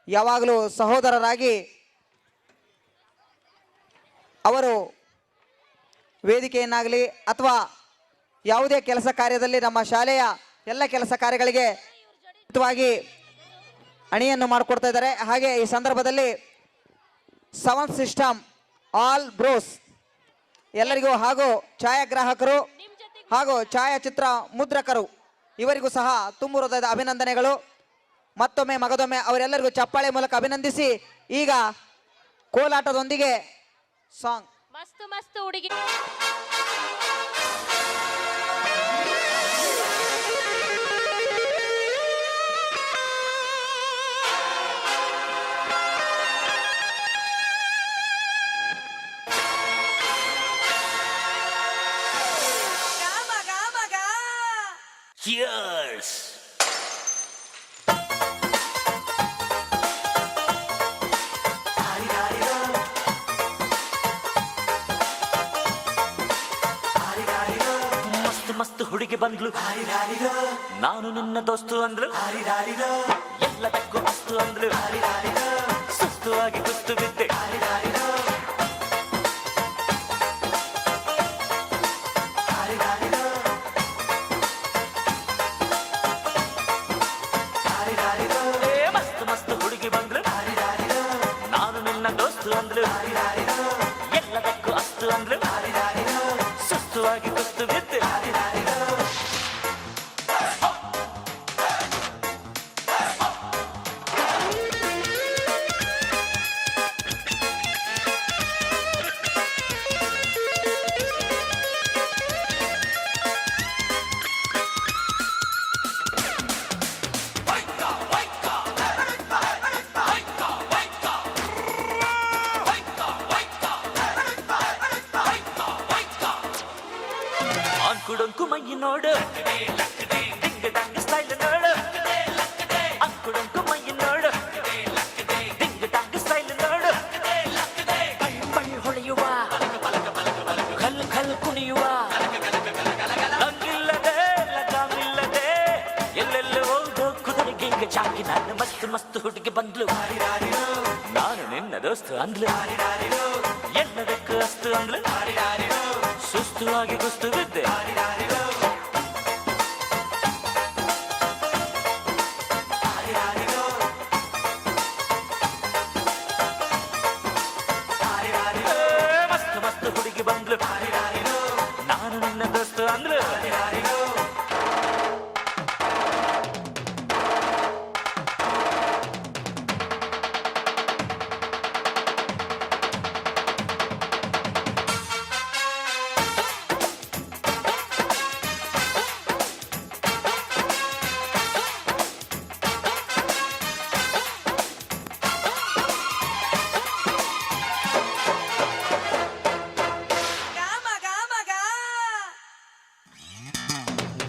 ಯಾವಾಗಲೂ ಸಹೋದರರಾಗಿ ಅವರು ವೇದಿಕೆಯನ್ನಾಗಲಿ ಅಥವಾ ಯಾವುದೇ ಕೆಲಸ ಕಾರ್ಯದಲ್ಲಿ ನಮ್ಮ ಶಾಲೆಯ ಎಲ್ಲ ಕೆಲಸ ಕಾರ್ಯಗಳಿಗೆ ಹಿತವಾಗಿ ಅಣಿಯನ್ನು ಮಾಡಿಕೊಡ್ತಾ ಇದ್ದಾರೆ. ಹಾಗೆ ಈ ಸಂದರ್ಭದಲ್ಲಿ ಸೌಂಡ್ ಸಿಸ್ಟಮ್ ಆಲ್ ಬ್ರೋಸ್ ಎಲ್ಲರಿಗೂ ಹಾಗೂ ಛಾಯಾಗ್ರಾಹಕರು ಹಾಗೂ ಛಾಯಾಚಿತ್ರ ಮುದ್ರಕರು ಇವರಿಗೂ ಸಹ ತುಂಬು ಹೃದಯದ ಅಭಿನಂದನೆಗಳು. ಮತ್ತೊಮ್ಮೆ ಮಗದೊಮ್ಮೆ ಅವರೆಲ್ಲರಿಗೂ ಚಪ್ಪಾಳೆ ಮೂಲಕ ಅಭಿನಂದಿಸಿ ಈಗ ಕೋಲಾಟದೊಂದಿಗೆ ಸಾಂಗ್ ಮಸ್ತ್ ಮಸ್ತ್ ಹುಡುಗಿ Cheers! ಮಸ್ತ್ ಹುಡುಗಿ ಬಂದ್ಲು, ನಾನು ನಿನ್ನ ದೋಸ್ತು ಅಂದ್ಲು, ಎಲ್ಲದಕ್ಕೂ ಅಸ್ತು ಅಂದ್ಲು, ಸುಸ್ತು ಆಗಿ ಕುಸ್ತು ಬಿದ್ದೆ. ಮಸ್ತ್ ಮಸ್ತ್ ಹುಡುಗಿ ಬಂದ್ಲು, ನಾನು ನಿನ್ನ ದೋಸ್ತು ಅಂದ್ಲು, ಎಲ್ಲದಕ್ಕೂ ಅಸ್ತು ಅಂದ್ಲು, ಸುಸ್ತು ಆಗಿ ಕುಸ್ತು ಬಿದ್ದೆ. ಅಂಕುಡೊಂಕು ಮೈ ನೋಡು, ಡಿಂಗ್ ಡಂಗ್ ಸ್ಟೈಲ್ ನೋಡು, ಅಂಕುಡೊಂಕು ಮೈ ನೋಡು, ಡಿಂಗ್ ಡಂಗ್ ಸ್ಟೈಲ್ ನೋಡು, ಪಳ್ ಪಳ್ ಹೊಳೆಯುವ, ಖಲ್ ಖಲ್ ಕುಣಿಯುವ, ಲಂಗಿಲ್ಲದೆ ಲಗಾಮಿಲ್ಲದೆ ಎಲ್ಲೆಲ್ಲೋ ಹೋಗೋ ಕುದುರೆಗೆ ಈಗ ಚಾಕಿ. ನಾನು ಮಸ್ತ್ ಮಸ್ತ್ ಹುಡುಗಿ ಬಂದ್ಲು, ನಾನು ನಿನ್ನ ದೋಸ್ತು ಅಂದ್ಲು, ಎಲ್ಲದಕ್ಕೂ ಅಸ್ತು ಅಂದ್ಲು, ಸುಸ್ತು ಆಗಿ ಕುಸ್ತು ಬಿದ್ದೆ. ಮಸ್ತ್ ಮಸ್ತ್ ಹುಡುಗಿ ಬಂದ್ಲು, ನಾನು ನಿನ್ನ ದೋಸ್ತು ಅಂದ್ಲು.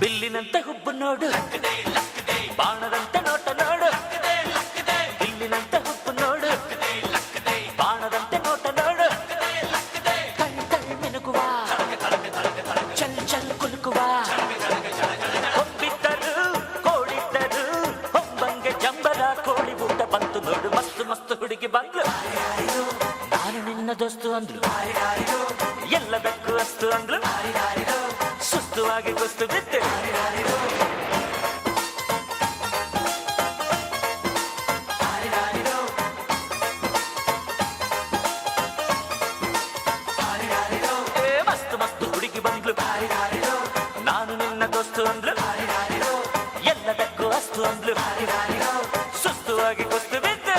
ಬಿಲ್ಲಿನಂತೆ ಹುಬ್ಬು ನೋಡು, ಬಾಣದಂತೆ ನೋಟ ನೋಡು, ಬಿಲ್ಲಿನಂತೆ ಹುಬ್ಬು ನೋಡು, ಬಾಣದಂತೆ ನೋಟ ನೋಡು, ಕಣ್ ಕಣ್ ಮಿನುಗುವ, ಚಲ್ ಚಲ್ ಕುಲುಕುವ, ಹೊಬ್ಬಿದ್ದರು ಕೋಳಿದ್ದರು ಹೊಂಬಂಗೆ ಜಂಬರ ಕೋಳಿ ಊಟ ಬಂತು ನೋಡು. ಮಸ್ತ್ ಮಸ್ತ್ ಹುಡುಗಿ ಬಂದ್ಲು, ನಾನು ನಿನ್ನ ದೋಸ್ತು ಅಂದ್ಲು, ಎಲ್ಲದಕ್ಕೂ ಅಸ್ತು ಅಂದ್ಲು, ಸುಸ್ತು ಆಗಿ ಕುಸ್ತು ಬಿದ್ದೆ. ಮಸ್ತ್ ಮಸ್ತ್ ಹುಡುಗಿ ಬಂದ್ಲು, ನಾನು ನಿನ್ನ ದೋಸ್ತು ಅಂದ್ಲು, ಎಲ್ಲದಕ್ಕೂ ಅಸ್ತು ಅಂದ್ಲು, ಸುಸ್ತು ಆಗಿ ಕುಸ್ತು ಬಿದ್ದೆ.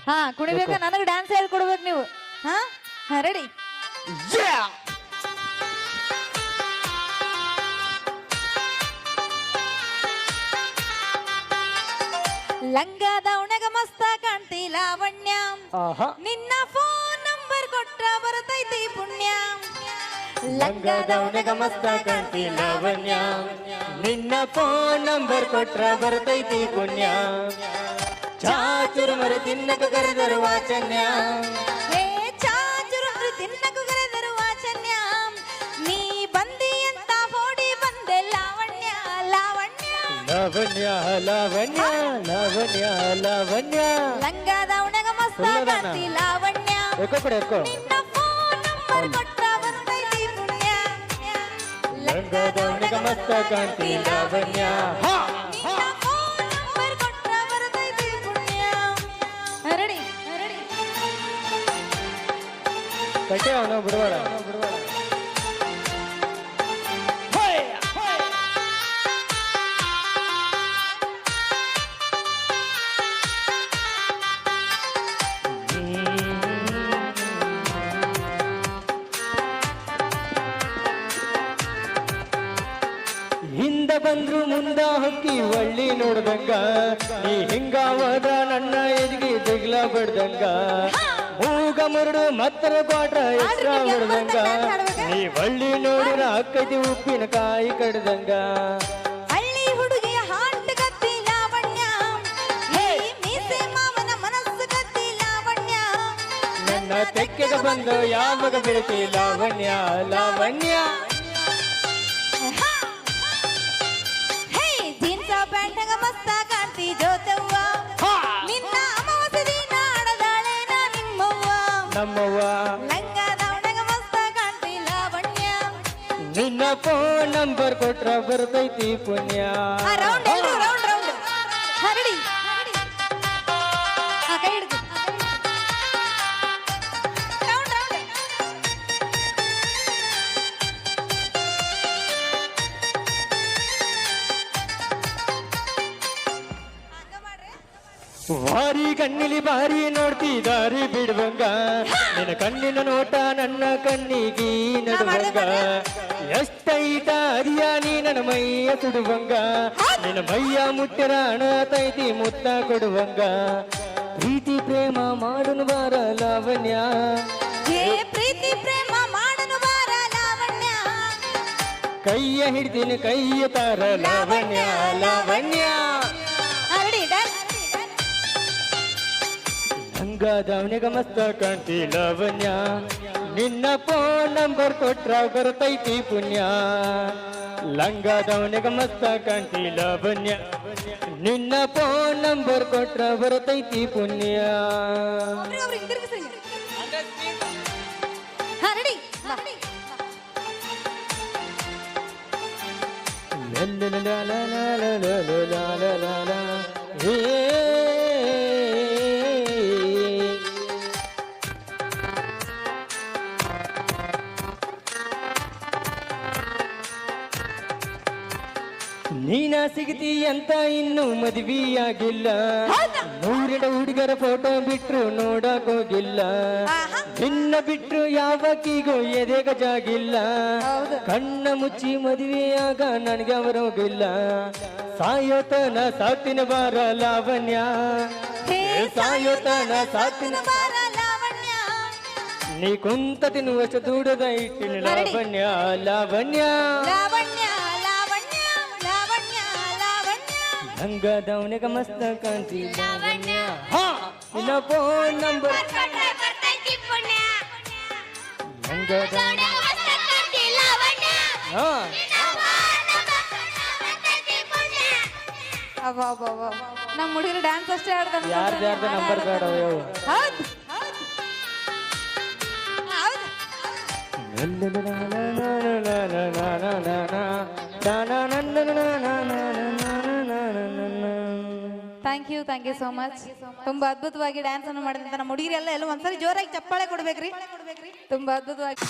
ಹಾ ಕುಣಿಬೇಕ, ನನಗೆ ಡ್ಯಾನ್ಸ್ ಹೇಳ್ಕೊಡ್ಬೇಕು ನೀವು. ಹಾ ರೆಡಿ. ಲಂಗದ ಉಣಗ ಮಸ್ತ ಕಾಣ್ತಿ ಲಾವಣ್ಯ, ನಿನ್ನ ಫೋನ್ ನಂಬರ್ ಕೊಟ್ಟ ಬರ್ತೈತಿ ಪುಣ್ಯ. ಲಂಗದವನಿಗ ಮಸ್ತ ಕಾಂತಿ ಲಾವಣ್ಯ ನಿನ್ನ ಫೋನ್ ನಂಬರ್ ಕೊಟ್ರ ಬರ್ತೈತಿ ಪುಣ್ಯ ಚಾಚುರು ಮರ ತಿನ್ನಕ ಕರೆದರು ವಾಚನ್ಯ ಹೇ ಚಾಚುರು ತಿನ್ನಕು ಕರೆದರು ವಾಚನ್ಯ ನೀ ಬಂದಿ ಅಂತ ಓಡಿ ಬಂದೆ ಲಾವಣ್ಯ ಲಾವಣ್ಯ ಲಾವಣ್ಯ ಲಾವಣ್ಯ ಲಾವಣ್ಯ ಲಾವಣ್ಯ ಲಂಗದವನಿಗ ಮಸ್ತ ಕಾಂತಿ ಲಾವಣ್ಯ ಎಕ್ಕೋ ಕಡೆ ಎಕ್ಕೋ ನಿನ್ನ ಫೋನ್ ನಂಬರ್ ಕೊಟ್ರ ಬರ್ತೈತಿ ಪುಣ್ಯ ಲಂಗದವನಿಗ ಮಸ್ತ ಕಾಂತಿ ಲಾವಣ್ಯ ನಿನ್ನ ಫೋನ್ ನಂಬರ್ ಕೊಟ್ರ ಬರ್ತೈತಿ ಪುಣ್ಯ ರೆಡಿ ರೆಡಿ ಕಟ್ಟೆ ಅವನು ಬಿಡಬೇಡ ಹಿಂದ ಬಂದ್ರು ಮುಂದ ಹೊಕ್ಕಿ ಒಳ್ಳಿ ನೋಡ್ದಂಗ ನೀ ಹಿಂಗಾವದ ನನ್ನ ಎದಿಗೆ ದಿಗ್ಲ ಬಡ್ದಂಗ ಮೂಗ ಮುರುಡು ಮತ್ತರ ಕ್ವಾಟ್ರ ಎಕ್ಸ್ಟ್ರಾ ಹೊಡ್ದಂಗ ನೀ ಒಳ್ಳಿ ನೋಡಿರ ಅಕ್ಕೈತಿ ಉಪ್ಪಿನಕಾಯಿ ಕಡ್ದಂಗ ಹಳ್ಳಿ ಹುಡುಗಿಯ ಹಾಟ್ ಗತ್ತಿ ಲಾವಣ್ಯ ಹೇ ಮೀಸೆ ಮಾವನ ಮನಸ್ಸು ಗತ್ತಿ ಲಾವಣ್ಯ ನನ್ನ ತೆಕ್ಕೆಗೆ ಬಂದು ಯಾವಾಗ ಬಿಡ್ತಿ ಲಾವಣ್ಯ ಲಾವಣ್ಯ ಹೇ ಜೀನ್ಸ ಪ್ಯಾಂಟಗ ಮಸ್ತ ಕಾಂತಿ ಜೋತವ್ವ ನಿನ್ನ ಅಮಾವಾಸ್ಯೆ ದಿನ ಆಡದಾಳೇನ ನಿಮ್ಮವ್ವ ನಮ್ಮವ್ವ ಲಂಗದವನಿಗ ಮಸ್ತ ಕಾಂತಿ ಲಾವಣ್ಯ ನಿನ್ನ ಫೋನ್ ನಂಬರ್ ಕೊಟ್ರ ಬರ್ತೈತಿ ಪುಣ್ಯ ರೌಂಡ್ ಎಲ್ರು ರೌಂಡ್ ರೌಂಡ್ ಹರಡಿ ಕೈ ಹಿಡ್ದು ರೌಂಡ್ ರೌಂಡ್ ವಾರಿ ಕಣ್ಣಿಲಿ ಬಾರಿ ನೋಡ್ತಿ ದಾರಿ ಬಿಡುವಂಗ ನಿನ್ನ ಕಣ್ಣಿನ ನೋಟ ನನ್ನ ಕಣ್ಣಿಗೆ ನಡುವಂಗ ಎಷ್ಟೈತ ಅರಿಯ ನೀ ನನ್ನ ಮೈಯ ಸುಡುವಂಗ ನಿನ್ನ ಮೈಯ ಮುಟ್ಟರ ಅಣತೈತಿ ಮುತ್ತ ಕೊಡುವಂಗ ಪ್ರೀತಿ ಪ್ರೇಮ ಮಾಡುನು ಬಾರ ಲಾವಣ್ಯ ಹೇ ಪ್ರೀತಿ ಪ್ರೇಮ ಮಾಡನು ಬಾರ ಲಾವಣ್ಯ ಕೈಯ ಹಿಡ್ದಿನ ಕೈಯ ತಾರ ಲಾವಣ್ಯ ಲಾವಣ್ಯ ಹರಡಿ ಡ್ಯಾನ್ಸ್ ಹಂಗಾದವನಿಗ ಮಸ್ತ ಕಾಂತಿ ಲಾವಣ್ಯ ನಿನ್ನ ಫೋನ್ ನಂಬರ್ ಕೊಟ್ರ ಬರ್ತೈತಿ ಪುಣ್ಯ ಲಂಗಾದವನಿಗ ಮಸ್ತ ಕಾಂತಿ ಲಾವಣ್ಯ ನಿನ್ನ ಫೋನ್ ನಂಬರ್ ಕೊಟ್ರ ಬರ್ತೈತಿ ಪುಣ್ಯ ಒಬ್ರಿಗೆ ತಿರುಗಿಸ್ರಿ ಹರಡಿ ನೀನ ಸಿಗತಿ ಅಂತ ಇನ್ನು ಮದ್ವಿಯಾಗಿಲ್ಲ ನೂರೆಡ ಹುಡುಗರ ಫೋಟೋ ಬಿಟ್ರು ನೋಡಕ್ ಹೋಗಿಲ್ಲ ನಿನ್ನ ಬಿಟ್ರು ಯಾವಕ್ಕಿಗೂ ಎದೆಗ ಜಾಗಿಲ್ಲ ಕಣ್ಣ ಮುಚ್ಚಿ ಮದುವೆಯಾಗ ನನಗೆ ಅವರೋಗಿಲ್ಲ ಸಾಯೋತನ ಸಾತಿನ ಬಾರ ಲಾವಣ್ಯ ಸಾಯೋತನ ಸಾತಿನ ಬಾರ ಲಾವಣ್ಯ ನೀ ಕುಂತ ತಿನ್ನುವಷ್ಟ ದೂಡದ ಇಟ್ಟಿನ ಲಾವಣ್ಯ ಲಾವಣ್ಯ ಲಾವಣ್ಯ ಲಾವಣ್ಯ ಲಾವಣ್ಯ ಲಾವಣ್ಯ ಹಂಗದವನಿಗ ಮಸ್ತ ಕಾಂತಿ ಲಾವಣ್ಯ ನಿನ್ನ ಫೋನ್ ನಂಬರ್ ಬರ್ತೈತಿ ಪುಣ್ಯ ಹಂಗದವನಿಗ ನಮ್ಮ ಹುಡುಗರು ಡ್ಯಾನ್ಸ್ ಅಷ್ಟೇ ಆಡ್ತಾರೆ ಯಾರ್ದ ನಂಬರ್ ಬೇಡ ಅಯ್ಯೋ ಹೌದು ಥ್ಯಾಂಕ್ ಯು ಸೋ ಮಚ್ ತುಂಬಾ ಅದ್ಭುತವಾಗಿ ಡ್ಯಾನ್ಸ್ ಅನ್ನು ಮಾಡಿದಂತ ನಮ್ಮ ಹುಡುಗಿರೆಲ್ಲ ಎಲ್ಲ ಒಂದ್ಸರಿ ಜೋರಾಗಿ ಚಪ್ಪಾಳೆ ಕೊಡ್ಬೇಕ್ರಿ ತುಂಬಾ ಅದ್ಭುತವಾಗಿ